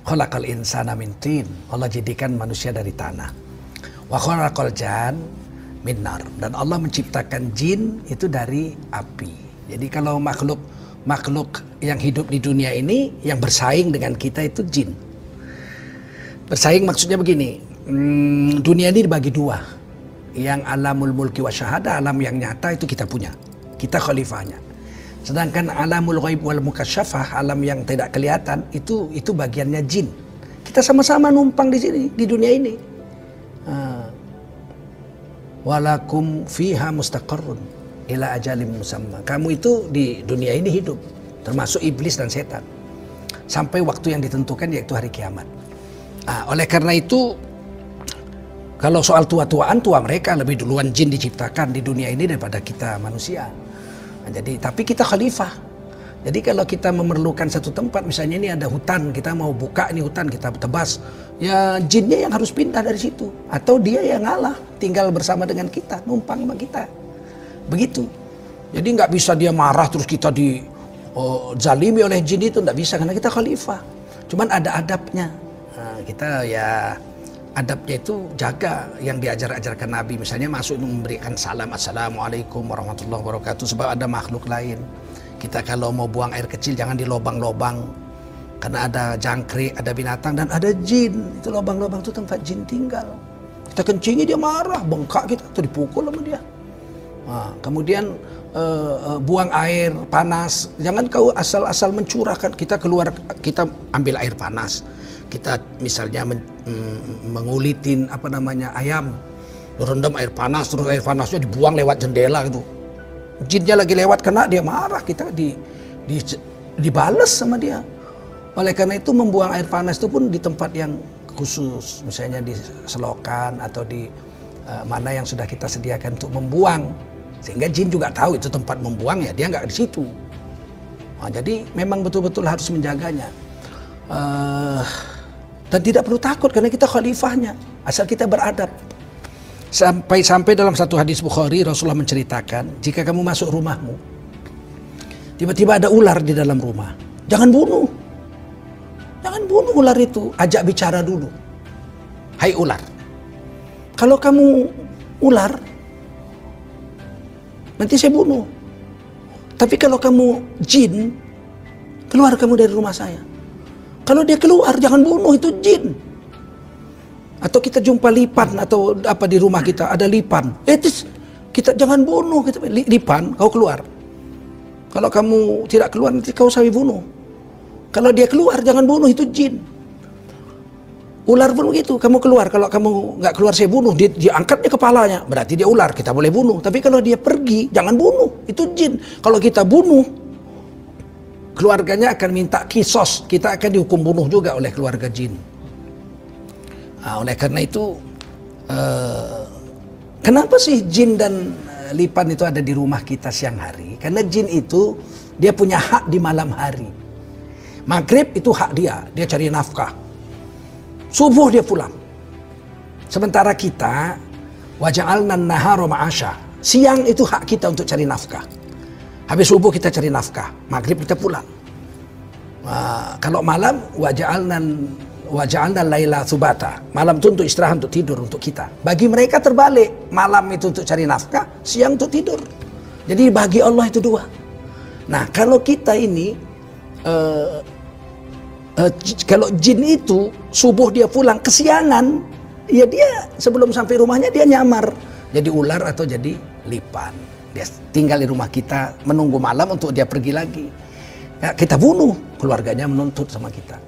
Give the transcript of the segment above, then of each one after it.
Khalaqal insana min tin. Allah jadikan manusia dari tanah. Wa khalaqal jan min nar. Dan Allah menciptakan jin itu dari api. Jadi kalau makhluk yang hidup di dunia ini yang bersaing dengan kita itu jin. Bersaing maksudnya begini, dunia ini dibagi dua. Yang alamul mulki wa syahada, alam yang nyata itu kita punya. Kita khalifahnya. Sedangkan alamul ghaib wal mukasyafah, alam yang tidak kelihatan, itu bagiannya jin. Kita sama-sama numpang di sini, di dunia ini. Walakum fiha mustaqarrun ila ajalim musamma. Kamu itu di dunia ini hidup, termasuk iblis dan setan, sampai waktu yang ditentukan, yaitu hari kiamat. Oleh karena itu, kalau soal tua mereka lebih duluan jin diciptakan di dunia ini daripada kita manusia. Jadi, tapi kita khalifah. Jadi kalau kita memerlukan satu tempat, misalnya ini ada hutan, kita mau buka ini hutan, kita tebas, ya jinnya yang harus pindah dari situ, atau dia yang ngalah, tinggal bersama dengan kita, numpang sama kita. Begitu. Jadi nggak bisa dia marah terus kita zalimi oleh jin itu, nggak bisa, karena kita khalifah. Cuman ada adabnya. Kita ya adabnya itu jaga yang diajarkan Nabi. Misalnya masuk memberikan salam, assalamualaikum warahmatullahi wabarakatuh, sebab ada makhluk lain. Kita kalau mau buang air kecil jangan di lobang-lobang, karena ada jangkrik, ada binatang, dan ada jin. Itu lobang-lobang itu tempat jin tinggal. Kita kencingi dia marah, bengkak kita, atau dipukul sama dia. Kemudian buang air panas, jangan kau asal-asal mencurahkan. Kita keluar, kita ambil air panas, kita misalnya mengulitin ayam, rendam air panas, terus air panasnya dibuang lewat jendela gitu. Jinnya lagi lewat kena, dia marah, kita dibales sama dia. Oleh karena itu membuang air panas itu pun di tempat yang khusus, misalnya di selokan atau di mana yang sudah kita sediakan untuk membuang, sehingga jin juga tahu itu tempat membuang, ya dia nggak di situ. Jadi memang betul-betul harus menjaganya. Dan tidak perlu takut karena kita khalifahnya, asal kita beradab. Sampai dalam satu hadis Bukhari, Rasulullah menceritakan, jika kamu masuk rumahmu, tiba-tiba ada ular di dalam rumah, jangan bunuh. Jangan bunuh ular itu, ajak bicara dulu. Hai ular, kalau kamu ular, nanti saya bunuh. Tapi kalau kamu jin, keluar kamu dari rumah saya. Kalau dia keluar, jangan bunuh, itu jin. Atau kita jumpa lipan atau apa di rumah kita, ada lipan. Kita jangan bunuh, kita lipan, kau keluar. Kalau kamu tidak keluar, nanti kau saya bunuh. Kalau dia keluar, jangan bunuh, itu jin. Ular pun begitu, kamu keluar, kalau kamu nggak keluar saya bunuh, dia angkatnya kepalanya, berarti dia ular, kita boleh bunuh. Tapi kalau dia pergi, jangan bunuh, itu jin. Kalau kita bunuh, keluarganya akan minta kisos, kita akan dihukum bunuh juga oleh keluarga jin. Oleh karena itu, kenapa sih jin dan lipan itu ada di rumah kita siang hari? Karena jin itu dia punya hak di malam hari. Maghrib itu hak dia cari nafkah. Subuh dia pulang. Sementara kita, waja'alna an-nahara ma'asha. Siang itu hak kita untuk cari nafkah. Habis subuh kita cari nafkah, maghrib kita pulang. Kalau malam, waja'alna laila subata. Malam itu untuk istirahat, untuk tidur, untuk kita. Bagi mereka terbalik, malam itu untuk cari nafkah, siang untuk tidur. Jadi bagi Allah itu dua. Nah, kalau kita ini, kalau jin itu subuh dia pulang kesiangan, ya dia sebelum sampai rumahnya dia nyamar jadi ular atau jadi lipan. Dia tinggal di rumah kita menunggu malam untuk dia pergi lagi. Ya, kita bunuh, keluarganya menuntut sama kita.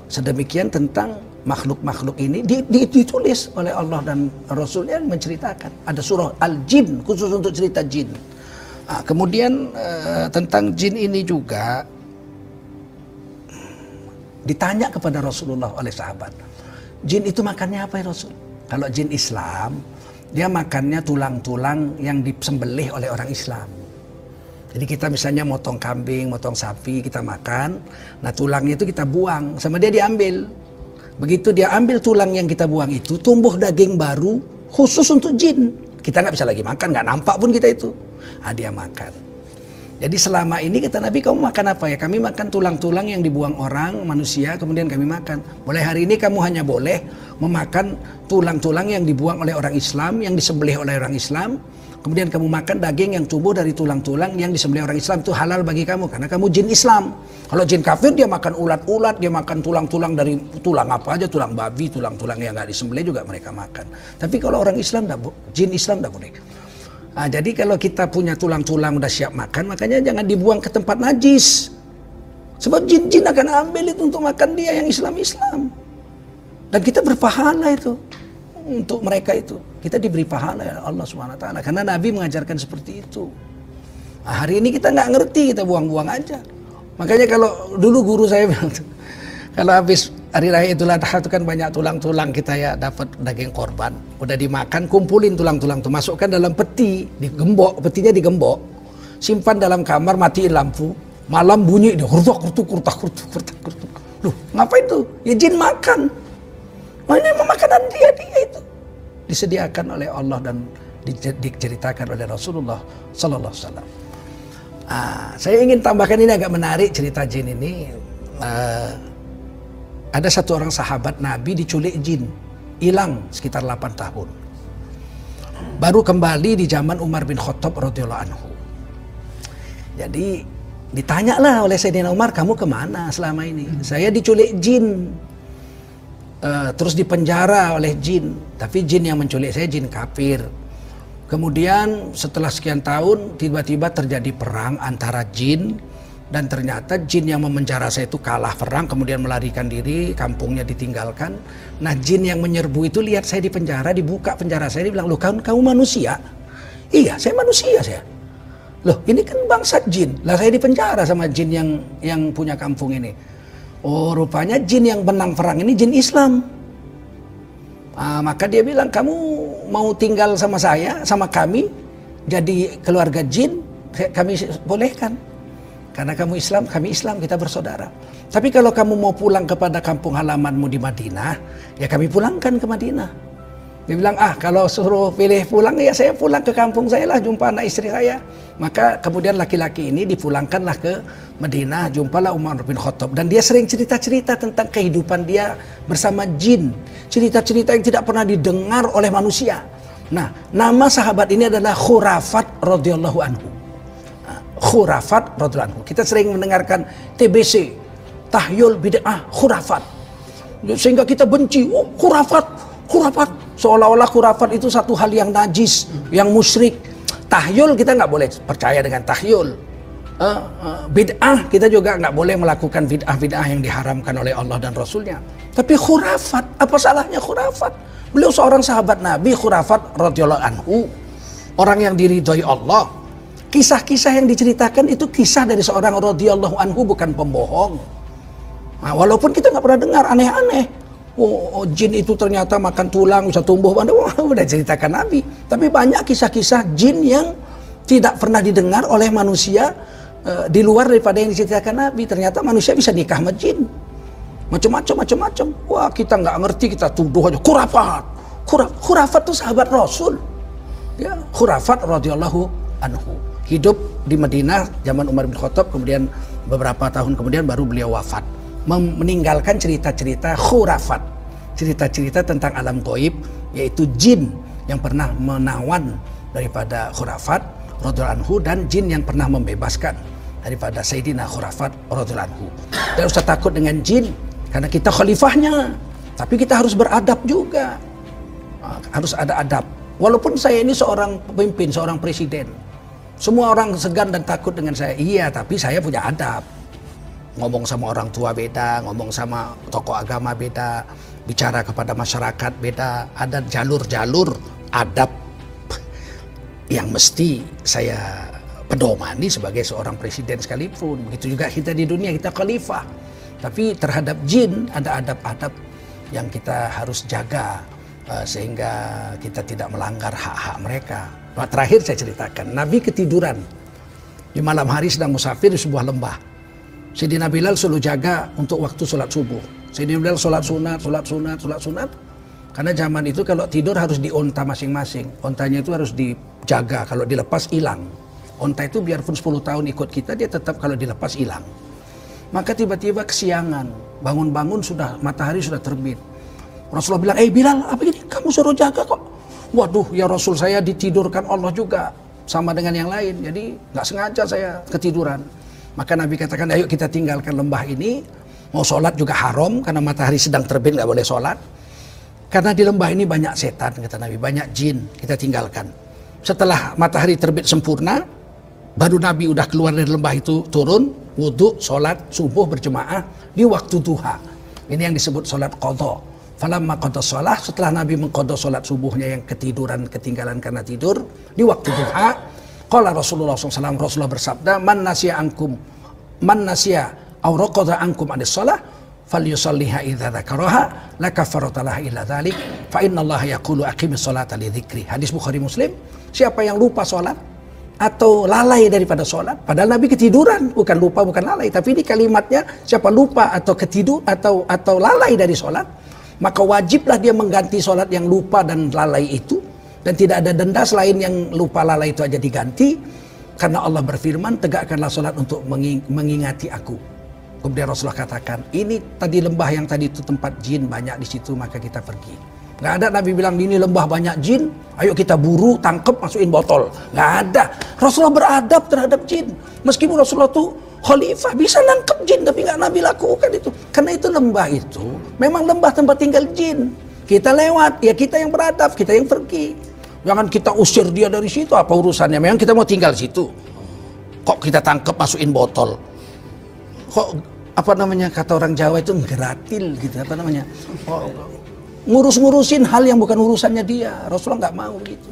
Sedemikian tentang makhluk-makhluk ini ditulis oleh Allah dan Rasulnya menceritakan. Ada surah Al-Jin khusus untuk cerita jin. Kemudian tentang jin ini juga ditanya kepada Rasulullah oleh sahabat. Jin itu makannya apa ya Rasul? Kalau jin Islam, dia makannya tulang-tulang yang disembelih oleh orang Islam. Jadi kita misalnya motong kambing, motong sapi, kita makan. Nah tulangnya itu kita buang, sama dia diambil. Begitu dia ambil tulang yang kita buang itu, tumbuh daging baru khusus untuk jin. Kita nggak bisa lagi makan, nggak nampak pun kita itu. Dia makan. Jadi selama ini kata Nabi, kamu makan apa ya? Kami makan tulang-tulang yang dibuang orang, manusia, kemudian kami makan. Mulai hari ini kamu hanya boleh memakan tulang-tulang yang dibuang oleh orang Islam, yang disembelih oleh orang Islam. Kemudian kamu makan daging yang tumbuh dari tulang-tulang yang disembelih orang Islam, itu halal bagi kamu karena kamu jin Islam. Kalau jin kafir dia makan ulat-ulat, dia makan tulang-tulang dari tulang apa aja, tulang babi, tulang-tulang yang nggak disembelih juga mereka makan. Tapi kalau orang Islam, jin Islam tidak boleh. Nah, jadi kalau kita punya tulang-tulang udah siap makan, makanya jangan dibuang ke tempat najis. Sebab jin-jin akan ambil itu untuk makan dia yang Islam-Islam. Dan kita berpahala itu untuk mereka itu. Kita diberi pahala ya Allah SWT. Karena Nabi mengajarkan seperti itu. Nah, hari ini kita nggak ngerti, kita buang-buang aja. Makanya kalau dulu guru saya bilang, kalau habis hari raya Idul Adha itu kan banyak tulang-tulang kita ya dapat daging korban. Udah dimakan, kumpulin tulang-tulang itu, masukkan dalam peti, digembok, petinya digembok, simpan dalam kamar, matiin lampu. Malam bunyi dia kurtak. Loh, ngapain itu? Ya jin makan. Nah, ini makanan dia itu disediakan oleh Allah dan diceritakan oleh Rasulullah Sallallahu Alaihi Wasallam. Saya ingin tambahkan ini agak menarik cerita jin ini. Ada satu orang sahabat Nabi diculik jin, hilang sekitar 8 tahun. Baru kembali di zaman Umar bin Khattab radhiyallahu anhu. Jadi ditanyalah oleh Sayyidina Umar, kamu kemana selama ini? Saya diculik jin, terus dipenjara oleh jin. Tapi jin yang menculik saya jin kafir. Kemudian setelah sekian tahun tiba-tiba terjadi perang antara jin, dan ternyata jin yang memenjara saya itu kalah perang, kemudian melarikan diri, kampungnya ditinggalkan. Nah, jin yang menyerbu itu lihat saya di penjara, dibuka penjara saya, dia bilang, loh kamu manusia? Iya, saya manusia saya. Loh, ini kan bangsa jin. Lah saya di penjara sama jin yang punya kampung ini. Oh, rupanya jin yang menang perang ini jin Islam. Maka dia bilang, kamu mau tinggal sama saya, sama kami, jadi keluarga jin, kami bolehkan. Karena kamu Islam, kami Islam, kita bersaudara. Tapi kalau kamu mau pulang kepada kampung halamanmu di Madinah, ya kami pulangkan ke Madinah. Dia bilang, kalau suruh pilih pulang, ya saya pulang ke kampung saya lah, jumpa anak istri saya. Maka kemudian laki-laki ini dipulangkanlah ke Madinah, jumpalah Umar bin Khattab. Dan dia sering cerita-cerita tentang kehidupan dia bersama jin. Cerita-cerita yang tidak pernah didengar oleh manusia. Nah, nama sahabat ini adalah Khurafat radhiyallahu anhu. Khurafat radhiyallahu anhu. Kita sering mendengarkan TBC, tahyul bid'ah khurafat. Sehingga kita benci, khurafat. Seolah-olah khurafat itu satu hal yang najis, yang musyrik. Tahyul kita nggak boleh percaya dengan tahyul. Bid'ah kita juga nggak boleh melakukan bid'ah yang diharamkan oleh Allah dan Rasulnya. Tapi khurafat, apa salahnya khurafat? Beliau seorang sahabat Nabi, Khurafat radhiyallahu anhu, orang yang diridhoi Allah. Kisah-kisah yang diceritakan itu kisah dari seorang radhiyallahu anhu, bukan pembohong. Nah, walaupun kita nggak pernah dengar, aneh-aneh. Jin itu ternyata makan tulang bisa tumbuh. Udah ceritakan Nabi. Tapi banyak kisah-kisah jin yang tidak pernah didengar oleh manusia di luar daripada yang diceritakan Nabi. Ternyata manusia bisa nikah sama jin. Macam-macam. Wah, kita nggak ngerti, kita tuduh aja. Khurafat itu sahabat Rasul. Ya, Khurafat radhiyallahu anhu. Hidup di Madinah zaman Umar bin Khattab, kemudian beberapa tahun kemudian baru beliau wafat. Meninggalkan cerita-cerita khurafat, cerita-cerita tentang alam gaib, yaitu jin yang pernah menawan daripada Khurafat radhiyallahu anhu, dan jin yang pernah membebaskan daripada Sayyidina Khurafat radhiyallahu anhu. Tidak usah takut dengan jin, karena kita khalifahnya, tapi kita harus beradab juga. Harus ada adab. Walaupun saya ini seorang pemimpin, seorang presiden, semua orang segan dan takut dengan saya. Iya, tapi saya punya adab. Ngomong sama orang tua beda, ngomong sama tokoh agama beda, bicara kepada masyarakat beda. Ada jalur-jalur adab yang mesti saya pedomani sebagai seorang presiden sekalipun. Begitu juga kita di dunia, kita khalifah. Tapi terhadap jin ada adab-adab yang kita harus jaga, sehingga kita tidak melanggar hak-hak mereka. Nah, terakhir saya ceritakan, Nabi ketiduran di malam hari sedang musafir di sebuah lembah. Sayyidina Bilal selalu jaga untuk waktu sholat subuh. Sayyidina Bilal sholat sunat. Karena zaman itu kalau tidur harus dionta masing-masing. Ontanya itu harus dijaga, kalau dilepas hilang. Onta itu biarpun 10 tahun ikut kita, dia tetap kalau dilepas hilang. Maka tiba-tiba kesiangan, bangun-bangun sudah matahari sudah terbit. Rasulullah bilang, Bilal, apa ini? Kamu suruh jaga kok. Waduh, ya Rasul, saya ditidurkan Allah juga sama dengan yang lain. Jadi nggak sengaja saya ketiduran. Maka Nabi katakan, ayo kita tinggalkan lembah ini. Mau sholat juga haram karena matahari sedang terbit, nggak boleh sholat. Karena di lembah ini banyak setan, kata Nabi, banyak jin. Kita tinggalkan. Setelah matahari terbit sempurna, baru Nabi udah keluar dari lembah itu, turun, wudhu, sholat subuh berjemaah di waktu duha. Ini yang disebut sholat qadha. Falamma qadha sholat, setelah Nabi mengqadha sholat subuhnya yang ketiduran, ketinggalan karena tidur, di waktu duha, qala Rasulullah SAW, Rasulullah bersabda, man nasiya aw raqadha ankum anis sholat, falyusalliha idza dzakaraha la kafarata laha illa dzalik fa innallaha yaqulu aqimis sholata li dzikri. Hadis Bukhari Muslim. Siapa yang lupa sholat atau lalai daripada sholat, padahal Nabi ketiduran, bukan lupa, bukan lalai, tapi ini kalimatnya siapa lupa atau ketidur atau lalai dari sholat, maka wajiblah dia mengganti sholat yang lupa dan lalai itu, dan tidak ada denda selain yang lupa lalai itu aja diganti, karena Allah berfirman, tegakkanlah sholat untuk mengingati aku. Kemudian Rasulullah katakan, ini tadi lembah yang tadi itu tempat jin banyak di situ, maka kita pergi. Nggak ada Nabi bilang, ini lembah banyak jin, ayo kita buru, tangkep, masukin botol. Nggak ada. Rasulullah beradab terhadap jin. Meskipun Rasulullah tuh khalifah, bisa nangkep jin, tapi nggak Nabi lakukan itu. Karena itu lembah itu, memang lembah tempat tinggal jin. Kita lewat, ya kita yang beradab, kita yang pergi. Jangan kita usir dia dari situ, apa urusannya? Memang kita mau tinggal situ. Kok kita tangkep, masukin botol? Kok apa namanya, kata orang Jawa itu ngeratil gitu, apa namanya? Ngurus-ngurusin hal yang bukan urusannya dia. Rasulullah nggak mau gitu.